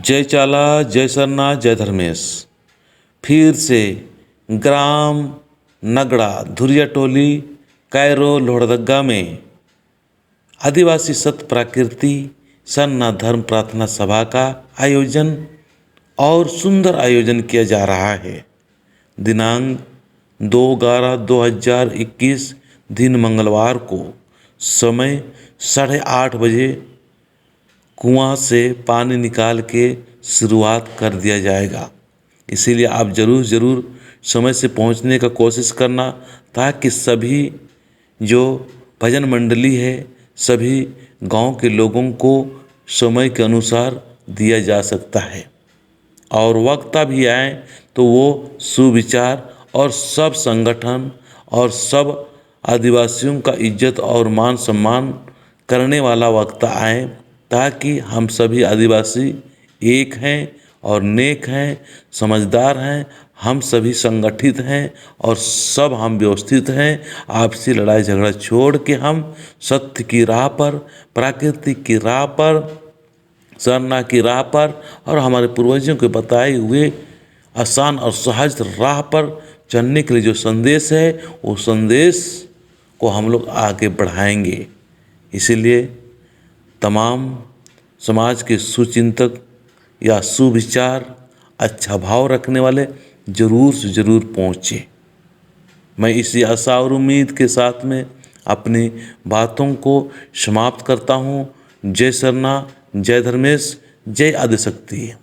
जय चाला, जय सरना, जय धर्मेश। फिर से ग्राम नगड़ा धुरिया टोली कैरो लोहरदगा में आदिवासी सत प्राकृति सरना धर्म प्रार्थना सभा का आयोजन और सुंदर आयोजन किया जा रहा है। दिनांक 2/11/2021 दिन मंगलवार को समय 8:30 बजे कुआं से पानी निकाल के शुरुआत कर दिया जाएगा। इसीलिए आप ज़रूर समय से पहुंचने का कोशिश करना, ताकि सभी जो भजन मंडली है सभी गांव के लोगों को समय के अनुसार दिया जा सकता है। और वक्ता भी आए तो वो सुविचार और सब संगठन और सब आदिवासियों का इज्जत और मान सम्मान करने वाला वक्ता आए, ताकि हम सभी आदिवासी एक हैं और नेक हैं, समझदार हैं, हम सभी संगठित हैं और सब हम व्यवस्थित हैं। आपसी लड़ाई झगड़ा छोड़ के हम सत्य की राह पर, प्राकृतिक की राह पर, सरना की राह पर और हमारे पूर्वजों के बताए हुए आसान और सहज राह पर चलने के लिए जो संदेश है, वो संदेश को हम लोग आगे बढ़ाएंगे। इसीलिए तमाम समाज के सुचिंतक या सुविचार, अच्छा भाव रखने वाले ज़रूर से ज़रूर पहुँचे। मैं इसी आशा और उम्मीद के साथ में अपनी बातों को समाप्त करता हूँ। जय सरना, जय धर्मेश, जय आदिशक्ति।